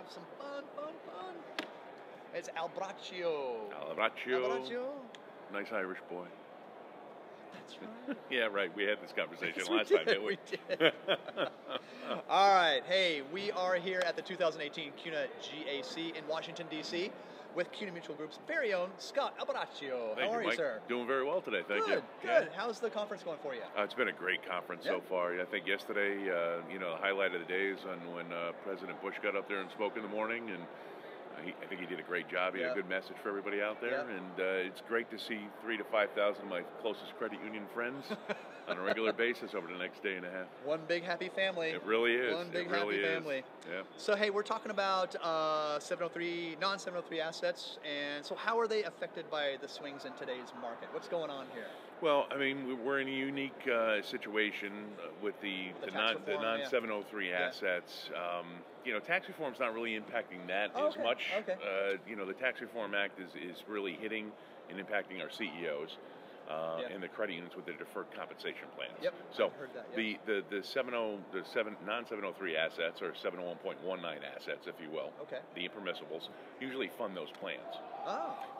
have some fun. It's Albraccio. Albraccio. Nice Irish boy. That's right. Yeah, right. We had this conversation last time, didn't we? We did. All right. Hey, we are here at the 2018 CUNA GAC in Washington, D.C. with CUNA Mutual Group's very own Scott Albraccio. How are you, Mike. sir? Doing very well today, thank you. Good. How's the conference going for you? It's been a great conference so far. I think yesterday, the highlight of the day is when President Bush got up there and spoke in the morning, and I think he did a great job. He had a good message for everybody out there, and it's great to see 3,000 to 5,000 of my closest credit union friends on a regular basis over the next day and a half. One big happy family. It really is. One big happy family. Yeah. So hey, we're talking about non-703 assets, and so how are they affected by the swings in today's market? What's going on here? Well, I mean, we're in a unique situation with the non-703 assets. Tax reform's not really impacting that as much. Okay. The Tax Reform Act is really hitting and impacting our CEOs and the credit unions with their deferred compensation plans. Yep. So I've heard that, the non-703 assets, or 701.19 assets, if you will, the impermissibles, usually fund those plans.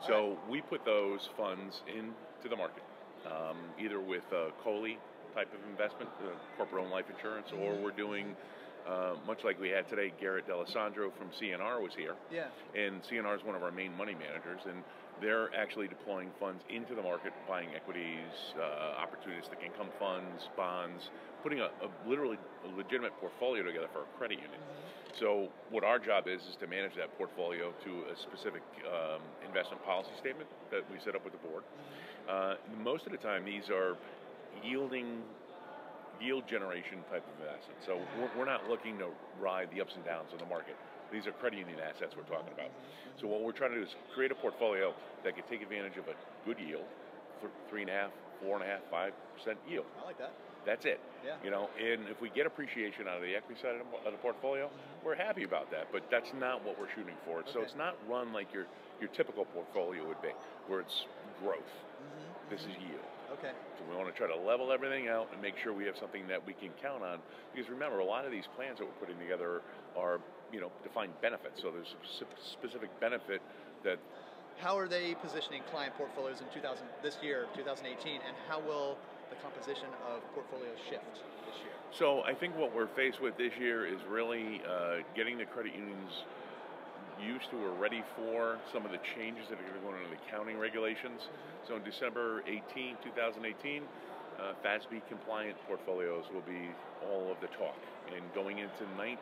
So we put those funds into the market, either with a COLI type of investment, corporate-owned life insurance, or we're doing, much like we had today, Garrett D'Alessandro from CNR was here. Yeah. And CNR is one of our main money managers, and they're actually deploying funds into the market, buying equities, opportunistic income funds, bonds, putting a legitimate portfolio together for a credit union. So what our job is to manage that portfolio to a specific investment policy statement that we set up with the board. Most of the time, these are yield generation type of assets. So we're not looking to ride the ups and downs of the market. These are credit union assets we're talking about. So what we're trying to do is create a portfolio that can take advantage of a good yield, 3.5%, 4.5%, 5% yield. I like that. That's it. Yeah. And if we get appreciation out of the equity side of the portfolio, we're happy about that. But that's not what we're shooting for. So it's not run like your typical portfolio would be, where it's growth. This is yield. Okay. So we want to try to level everything out and make sure we have something that we can count on. Because remember, a lot of these plans that we're putting together are, defined benefits. So there's a specific benefit that. How are they positioning client portfolios in this year, 2018, and how will the composition of portfolios shift this year? So I think what we're faced with this year is really getting the credit unions used to or ready for some of the changes that are going to go into the accounting regulations. So in December 2018, FASB compliant portfolios will be all of the talk, and going into 19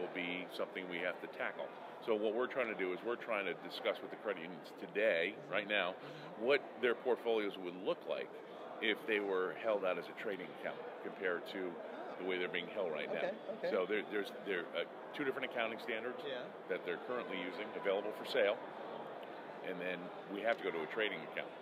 will be something we have to tackle. So what we're trying to do is we're trying to discuss with the credit unions today, right now, what their portfolios would look like if they were held out as a trading account compared to the way they're being held right now. Okay. So there's two different accounting standards that they're currently using, available for sale, and then we have to go to a trading account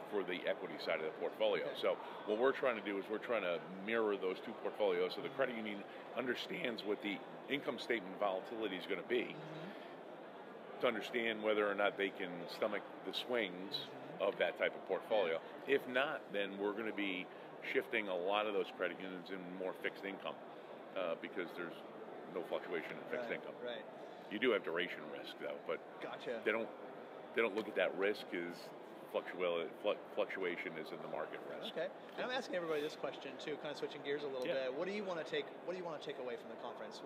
for the equity side of the portfolio. So what we're trying to do is we're trying to mirror those two portfolios so the credit union understands what the income statement volatility is going to be, to understand whether or not they can stomach the swings of that type of portfolio. If not, then we're going to be shifting a lot of those credit unions in more fixed income because there's no fluctuation in fixed income. Right. You do have duration risk though, but they don't look at that risk as fluctuation is in the market risk. Okay. And I'm asking everybody this question too, kind of switching gears a little bit. What do you want to take away from the conference?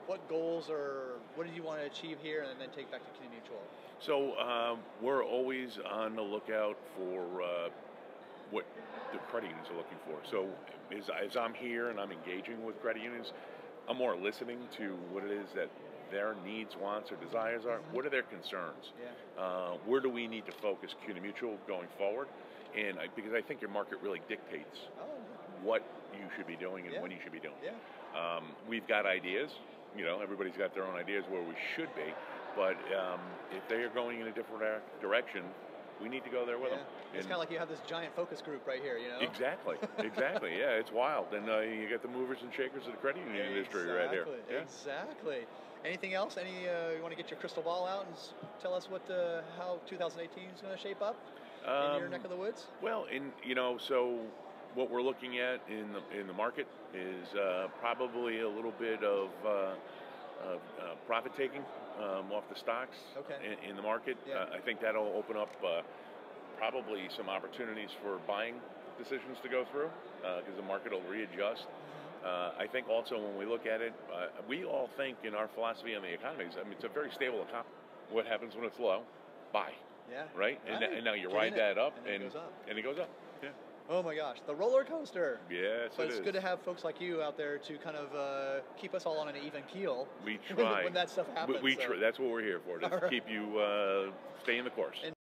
What goals or what do you want to achieve here and then take back to CUNA Mutual? So we're always on the lookout for what the credit unions are looking for. So as I'm here and I'm engaging with credit unions, I'm more listening to what it is that their needs, wants, or desires are. What are their concerns? Where do we need to focus CUNA Mutual going forward? And because I think your market really dictates what you should be doing and when you should be doing it. We've got ideas. Everybody's got their own ideas where we should be. But if they are going in a different direction, we need to go there with them. It's kind of like you have this giant focus group right here, Exactly. Yeah, it's wild. And you got the movers and shakers of the credit union industry right here. Exactly. Anything else? You want to get your crystal ball out and tell us how 2018 is going to shape up in your neck of the woods? Well, so what we're looking at in the market is probably a little bit of profit taking off the stocks in the market. Yeah. I think that'll open up probably some opportunities for buying decisions to go through because the market will readjust. I think also when we look at it, we all think in our philosophy on the economy, it's a very stable economy. What happens when it's low? Buy. Yeah. Right? And now you ride that up and it goes up. Yeah. Oh my gosh, the roller coaster. Yes, but it's good to have folks like you out there to kind of keep us all on an even keel. We try. when that stuff happens. That's what we're here for, to keep you stay in the course.